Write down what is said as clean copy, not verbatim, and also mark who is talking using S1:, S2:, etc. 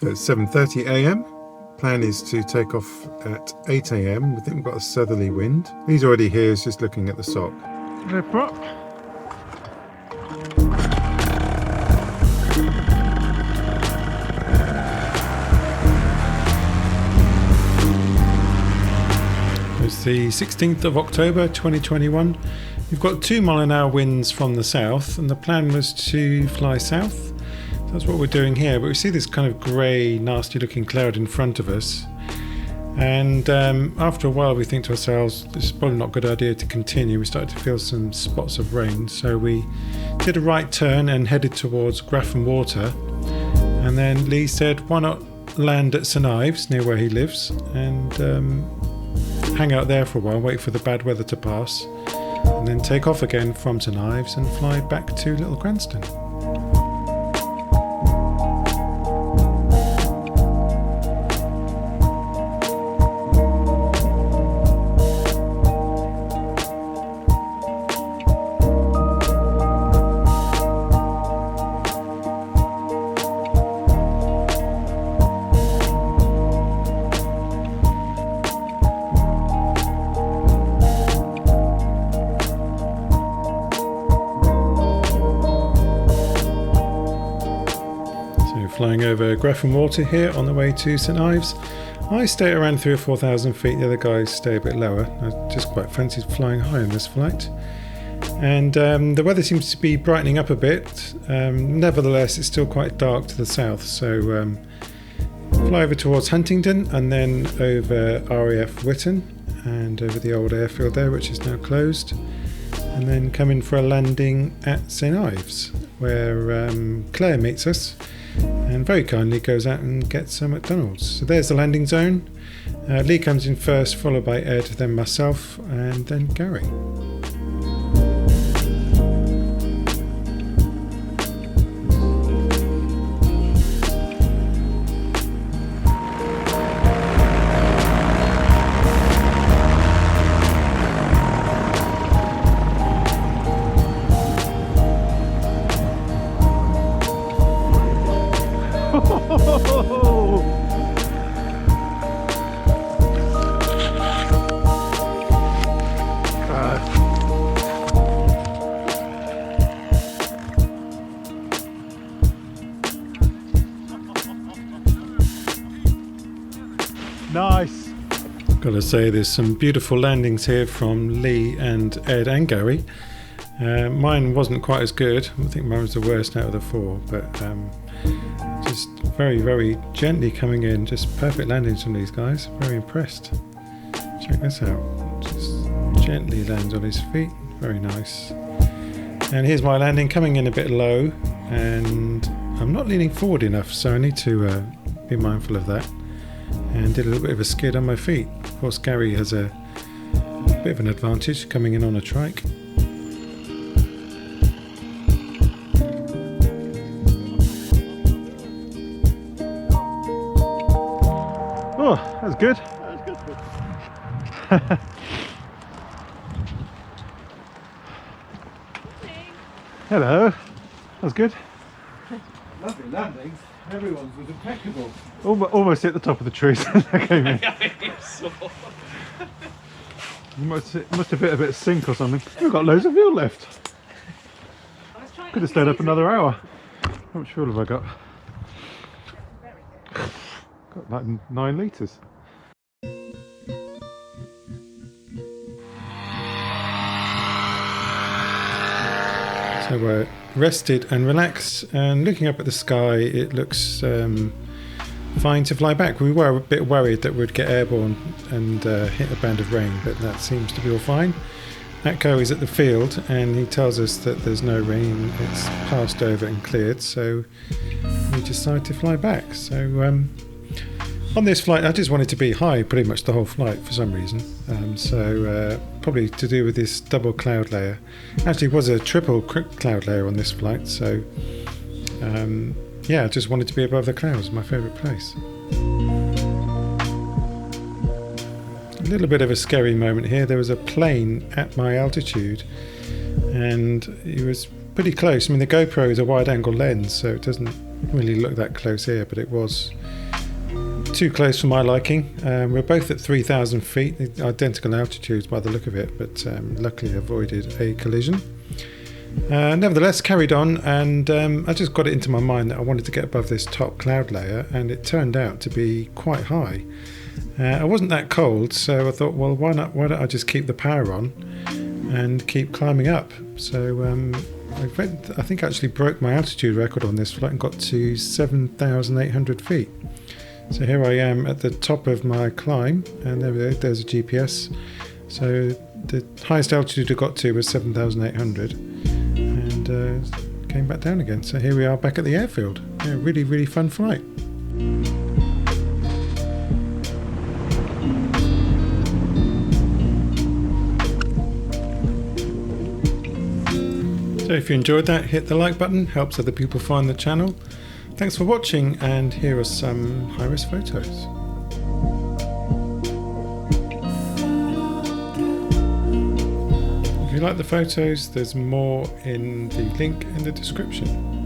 S1: It's 7:30 a.m. Plan is to take off at 8 a.m. We think we've got a southerly wind. He's already here, he's just looking at the sock.
S2: Rip up.
S1: It's the 16th of October 2021. We've got 2-mile-an-hour winds from the south, and the plan was to fly south. That's what we're doing here, but we see this kind of grey, nasty looking cloud in front of us. And after a while we think to ourselves, this is probably not a good idea to continue. We started to feel some spots of rain, so we did a right turn and headed towards Grafham Water. And then Lee said, why not land at St Ives, near where he lives, and hang out there for a while, wait for the bad weather to pass, and then take off again from St Ives and fly back to Little Cranston. Flying over Grafham Water here on the way to St Ives. I stay around 3,000 or 4,000 feet, the other guys stay a bit lower. I just quite fancied flying high on this flight. And the weather seems to be brightening up a bit. Nevertheless, it's still quite dark to the south, so fly over towards Huntingdon and then over RAF Witton and over the old airfield there, which is now closed. And then come in for a landing at St Ives, where Claire meets us and very kindly goes out and gets some McDonald's. So there's the landing zone. Lee comes in first, followed by Ed, then myself, and then Gary.
S2: Nice.
S1: Gotta say, there's some beautiful landings here from Lee and Ed and Gary. Mine wasn't quite as good. I think mine was the worst out of the 4, but just very, very gently coming in. Just perfect landings from these guys. Very impressed. Check this out. Just gently lands on his feet. Very nice. And here's my landing, coming in a bit low, and I'm not leaning forward enough, so I need to be mindful of that. And did a little bit of a skid on my feet. Of course, Gary has a bit of an advantage coming in on a trike.
S2: Oh, that was good. Hello. That was good.
S3: Lovely landings. Everyone's was impeccable.
S2: Almost hit the top of the trees. You must have hit a bit of sink or something. We've got loads of fuel left. Could have stayed up another hour. How much fuel have I got? Got like 9 litres.
S1: So we're rested and relaxed, and looking up at the sky, it looks fine to fly back. We were a bit worried that we'd get airborne and hit a band of rain, but that seems to be all fine. Atco is at the field and he tells us that there's no rain, it's passed over and cleared, so we decide to fly back. So on this flight I just wanted to be high pretty much the whole flight for some reason, so probably to do with this double cloud layer. Actually it was a triple cloud layer on this flight, so yeah, I just wanted to be above the clouds, my favourite place. A little bit of a scary moment here. There was a plane at my altitude and it was pretty close. I mean, the GoPro is a wide angle lens, so it doesn't really look that close here, but it was too close for my liking. We're both at 3,000 feet, identical altitudes by the look of it, but luckily avoided a collision. Nevertheless, carried on, and I just got it into my mind that I wanted to get above this top cloud layer, and it turned out to be quite high. I wasn't that cold, so I thought, well, why don't I just keep the power on and keep climbing up. So I think I actually broke my altitude record on this flight and got to 7,800 feet. So here I am at the top of my climb, and there's a GPS. So the highest altitude I got to was 7,800, and came back down again. So here we are back at the airfield. Yeah, really, really fun flight. So if you enjoyed that, hit the like button, helps other people find the channel. Thanks for watching, and here are some high-res photos. If you like the photos, there's more in the link in the description.